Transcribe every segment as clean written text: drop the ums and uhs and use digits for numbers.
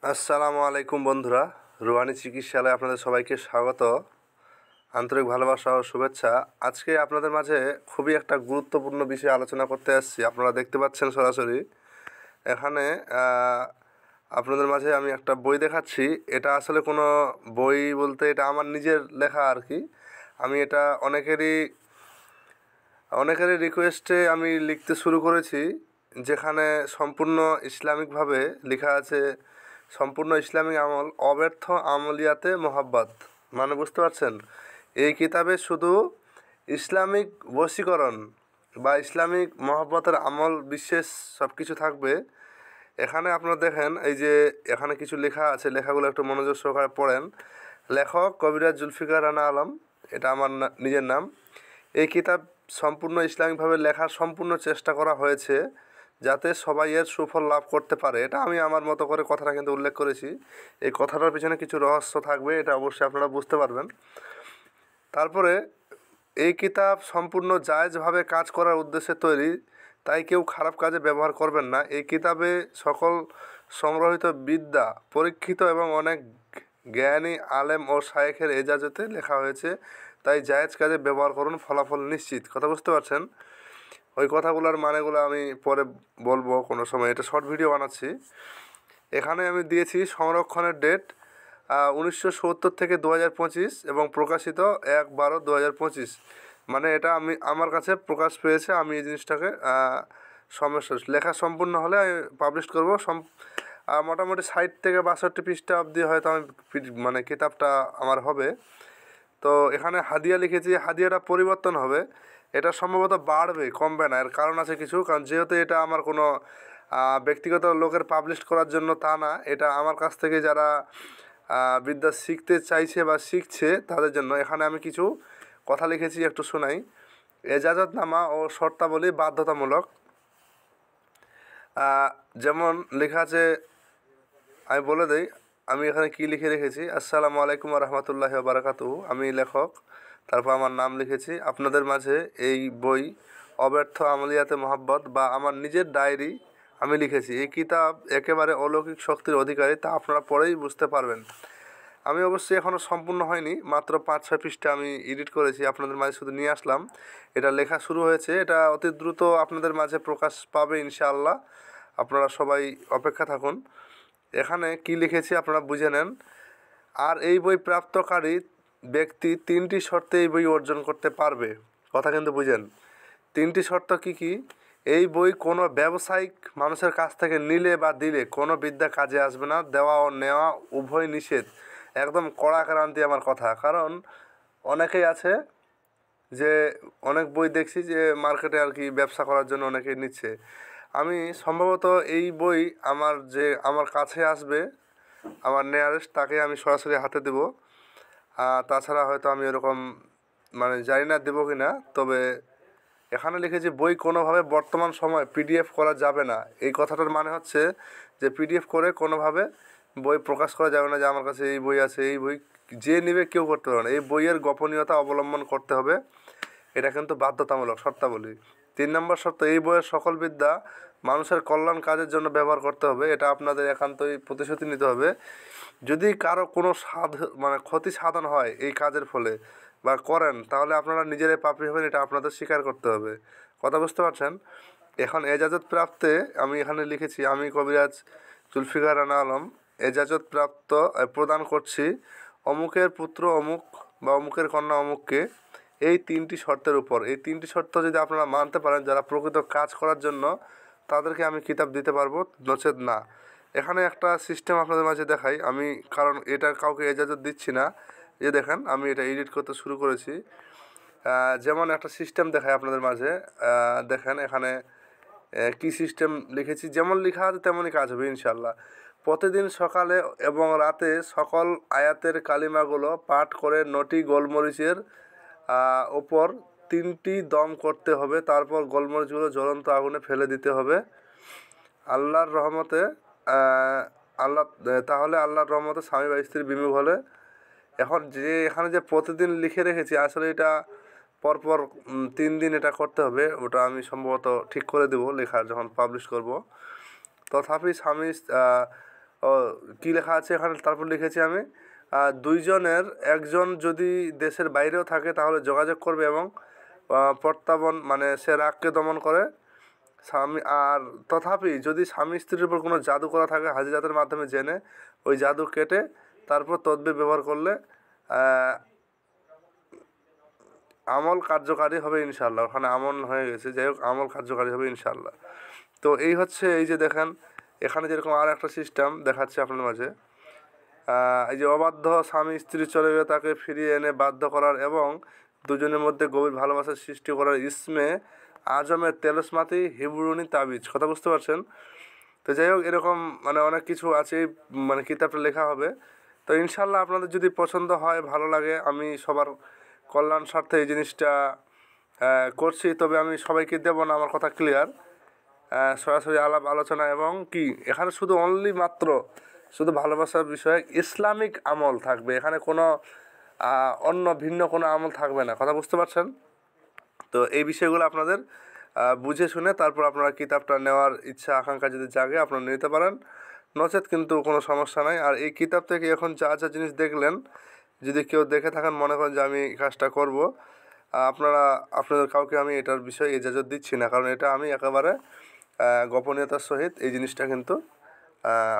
আসসালামু আলাইকুম বন্ধুরা, রুহানি চিকিৎসালয়ে আপনাদের সবাইকে স্বাগত, আন্তরিক ভালোবাসা ও শুভেচ্ছা। আজকে আপনাদের মাঝে খুবই একটা গুরুত্বপূর্ণ বিষয়ে আলোচনা করতে আসছি। আপনারা দেখতে পাচ্ছেন সরাসরি এখানে আপনাদের মাঝে আমি একটা বই দেখাচ্ছি। এটা আসলে কোনো বই বলতে এটা আমার নিজের লেখা আর কি। আমি এটা অনেকেরই রিকোয়েস্টে আমি লিখতে শুরু করেছি, যেখানে সম্পূর্ণ ইসলামিকভাবে লেখা আছে, সম্পূর্ণ ইসলামিক আমল, অব্যর্থ আমলিয়াতে মোহাব্বত। মানে বুঝতে পারছেন, এই কিতাবে শুধু ইসলামিক বশীকরণ বা ইসলামিক মহব্বতের আমল বিশেষ সব কিছু থাকবে। এখানে আপনারা দেখেন, এই যে এখানে কিছু লেখা আছে, লেখাগুলো একটু মনোযোগ সহকারে পড়েন। লেখক কবিরাজ জুলফিকার রানা আলম, এটা আমার নিজের নাম। এই কিতাব সম্পূর্ণ ইসলামিকভাবে লেখার সম্পূর্ণ চেষ্টা করা হয়েছে যাতে সবাই এর সুফল লাভ করতে পারে। এটা আমি আমার মতো করে কথাটা কিন্তু উল্লেখ করেছি। এই কথাটার পিছনে কিছু রহস্য থাকবে, এটা অবশ্যই আপনারা বুঝতে পারবেন। তারপরে এই কিতাব সম্পূর্ণ জায়েজভাবে কাজ করার উদ্দেশ্যে তৈরি, তাই কেউ খারাপ কাজে ব্যবহার করবেন না। এই কিতাবে সকল সংগ্রহীত বিদ্যা পরীক্ষিত এবং অনেক জ্ঞানী আলেম ও শায়েখের এজাজতে লেখা হয়েছে, তাই জায়েজ কাজে ব্যবহার করুন, ফলাফল নিশ্চিত। কথা বুঝতে পারছেন? ওই কথাগুলোর মানেগুলো আমি পরে বলবো কোনো সময়, এটা শর্ট ভিডিও বানাচ্ছি। এখানে আমি দিয়েছি সংরক্ষণের ডেট 1970 থেকে 2025 এবং প্রকাশিত 1/12/2025। মানে এটা আমার কাছে প্রকাশ পেয়েছে, আমি এই জিনিসটাকে সমস্যা লেখা সম্পূর্ণ হলে আমি পাবলিশ করবো। মোটামুটি 60 থেকে 62 পৃষ্ঠা অবধি হয়তো আমি মানে কিতাবটা আমার হবে। তো এখানে হাদিয়া লিখেছি, হাদিয়াটা পরিবর্তন হবে, এটা সম্ভবত বাড়বে, কমবে না। এর কারণ আছে কিছু, কারণ যেহেতু এটা আমার কোনো ব্যক্তিগত লোকের পাবলিশ করার জন্য তা না, এটা আমার কাছ থেকে যারা বিদ্যা শিখতে চাইছে বা শিখছে তাদের জন্য। এখানে আমি কিছু কথা লিখেছি, একটু শোনাই। এজাজতনামা ও শর্তাবলী বাধ্যতামূলক। যেমন লেখা আছে, আমি বলে দেই আমি এখানে কি লিখে রেখেছি। আসসালামু আলাইকুম রহমতুল্লাহি ওয়া বারাকাতুহু। আমি লেখক, তারপর আমার নাম লিখেছি। আপনাদের মাঝে এই বই অব্যর্থ আমলিয়াতে মোহাব্বত বা আমার নিজের ডায়েরি আমি লিখেছি। এই কিতাব একেবারে অলৌকিক শক্তির অধিকারী, তা আপনারা পড়েই বুঝতে পারবেন। আমি অবশ্যই এখনও সম্পূর্ণ হয়নি, মাত্র 5-6 পৃষ্ঠা আমি এডিট করেছি, আপনাদের মাঝে শুধু নিয়ে আসলাম। এটা লেখা শুরু হয়েছে, এটা অতি দ্রুত আপনাদের মাঝে প্রকাশ পাবে ইনশাআল্লাহ। আপনারা সবাই অপেক্ষা থাকুন। এখানে কি লিখেছি আপনারা বুঝে নেন। আর এই বই প্রাপ্তকারী ব্যক্তি 3টি শর্তে এই বই অর্জন করতে পারবে। কথা কিন্তু বুঝেন, 3টি শর্ত কি কি? এই বই কোনো ব্যবসায়িক মানুষের কাছ থেকে নিলে বা দিলে কোনো বিদ্যা কাজে আসবে না, দেওয়া ও নেওয়া উভয় নিষেধ। একদম কড়াকড়ান্তি আমার কথা। কারণ অনেকেই আছে যে অনেক বই দেখছি যে মার্কেটে আর কি ব্যবসা করার জন্য অনেকেই নিচ্ছে। আমি সম্ভবত এই বই আমার কাছে আসবে, আমার নিয়ারেস্ট তাকে আমি সরাসরি হাতে দেবো। তাছাড়া হয়তো আমি এরকম মানে জানি না দেবো কি না। তবে এখানে লিখেছি বই কোনোভাবে বর্তমান সময় পিডিএফ করা যাবে না। এই কথাটার মানে হচ্ছে যে পিডিএফ করে কোনোভাবে বই প্রকাশ করা যাবে না, যে আমার কাছে এই বই আছে, এই বই যে নেবে কেউ করতে পারবে না। এই বইয়ের গোপনীয়তা অবলম্বন করতে হবে, এটা কিন্তু বাধ্যতামূলক শর্তাবলী। 3 নম্বর শর্ত, এই বইয়ের সকল বিদ্যা মানুষের কল্যাণ কাজের জন্য ব্যবহার করতে হবে, এটা আপনাদের একান্তই প্রতিশ্রুতি নিতে হবে। যদি কারো কোনো মানে ক্ষতি সাধন হয় এই কাজের ফলে বা করেন, তাহলে আপনারা নিজেরাই পাপী হবেন, এটা আপনাদের স্বীকার করতে হবে। কথা বুঝতে পারছেন? এখন এজাজত প্রাপ্তে আমি এখানে লিখেছি, আমি কবিরাজ জুলফিকার রানা আলম এজাজত প্রাপ্ত প্রদান করছি অমুকের পুত্র অমুক বা অমুকের কন্যা অমুককে এই 3টি শর্তের উপর। এই 3টি শর্ত যদি আপনারা মানতে পারেন, যারা প্রকৃত কাজ করার জন্য, তাদেরকে আমি কিতাব দিতে পারবো, নচেত না। এখানে একটা সিস্টেম আপনাদের মাঝে দেখাই আমি, কারণ এটা কাউকে এজাজত দিচ্ছি না। যে দেখেন আমি এটা এডিট করতে শুরু করেছি। যেমন একটা সিস্টেম দেখাই আপনাদের মাঝে। দেখেন এখানে কী সিস্টেম লিখেছি, যেমন লেখা আছে তেমনই কাজ হবে ইনশাল্লাহ। প্রতিদিন সকালে এবং রাতে সকল আয়াতের কালিমাগুলো পাঠ করে 9টি গোলমরিচের ওপর 3টি দম করতে হবে, তারপর গোলমরিচগুলো জ্বলন্ত আগুনে ফেলে দিতে হবে। আল্লাহর রহমতে তাহলে আল্লাহর রহমতে স্বামী বা স্ত্রী বিমুখ হলে। এখন এখানে যে প্রতিদিন লিখে রেখেছি, আসলে এটা পরপর 3 দিন এটা করতে হবে, ওটা আমি সম্ভবত ঠিক করে দেবো লেখা যখন পাবলিশ করব। তথাপি স্বামী ও কী লেখা আছে এখানে, তারপর লিখেছি আমি দুইজনের একজন যদি দেশের বাইরেও থাকে তাহলে যোগাযোগ করবে এবং প্রত্যাবন মানে সে রাগকে দমন করে স্বামী। আর তথাপি যদি স্বামী স্ত্রীর উপর কোনো জাদু করা থাকে হাজিরাতের মাধ্যমে জেনে ওই জাদু কেটে তারপর তদবির ব্যবহার করলে আমল কার্যকারী হবে ইনশাল্লাহ। ওখানে আমল হয়ে গেছে, যাই হোক আমল কার্যকারী হবে ইনশাল্লাহ। তো এই হচ্ছে, এই যে দেখেন এখানে যেরকম আর একটা সিস্টেম দেখাচ্ছে আপনার মাঝে, এই যে অবাধ্য স্বামী স্ত্রী চলে গেলে তাকে ফিরিয়ে এনে বাধ্য করার এবং দুজনের মধ্যে গভীর ভালোবাসার সৃষ্টি করার ইসমে আজমের তেলসমাতি হিবরুনি তাবিজ, কথা বুঝতে পারছেন? তো যাই হোক এরকম মানে অনেক কিছু আছে, মানে কিতাবটা লেখা হবে। তো ইনশাল্লাহ আপনাদের যদি পছন্দ হয়, ভালো লাগে, আমি সবার কল্যাণ স্বার্থে এই জিনিসটা করছি। তবে আমি সবাইকে দেবো না, আমার কথা ক্লিয়ার। সরাসরি আলাপ আলোচনা এবং কি এখানে শুধু অনলি মাত্র শুধু ভালোবাসার বিষয়ে ইসলামিক আমল থাকবে, এখানে কোনো অন্য ভিন্ন কোনো আমল থাকবে না, কথা বুঝতে পারছেন? তো এই বিষয়গুলো আপনাদের বুঝে শুনে তারপর আপনারা কিতাবটা নেওয়ার ইচ্ছা আকাঙ্ক্ষা যদি জাগে আপনারা নিতে পারেন, নচেত কিন্তু কোনো সমস্যা নাই। আর এই কিতাব থেকে এখন যা যা জিনিস দেখলেন, যদি কেউ দেখে থাকেন মনে করেন যে আমি এই কাজটা করব, আপনাদের কাউকে আমি এটার বিষয়ে ইজাজত দিচ্ছি না, কারণ এটা আমি একেবারে গোপনীয়তার সহিত এই জিনিসটা কিন্তু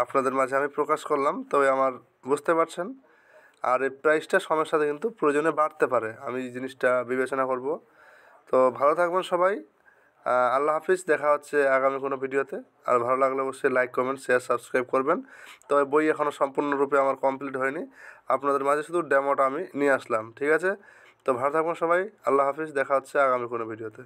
আপনাদের মাঝে আমি প্রকাশ করলাম। তবে আমার বুঝতে পারছেন, আর এই প্রাইসটা সময়ের সাথে কিন্তু প্রয়োজনে বাড়তে পারে, আমি এই জিনিসটা বিবেচনা করব। তো ভালো থাকবেন সবাই, আল্লাহ হাফিজ, দেখা হচ্ছে আগামী কোনো ভিডিওতে। আর ভালো লাগলে অবশ্যই লাইক কমেন্ট শেয়ার সাবস্ক্রাইব করবেন। তবে বই এখনও সম্পূর্ণরূপে আমার কমপ্লিট হয়নি, আপনাদের মাঝে শুধু ডেমোটা আমি নিয়ে আসলাম, ঠিক আছে? তো ভালো থাকবেন সবাই, আল্লাহ হাফিজ, দেখা হচ্ছে আগামী কোনো ভিডিওতে।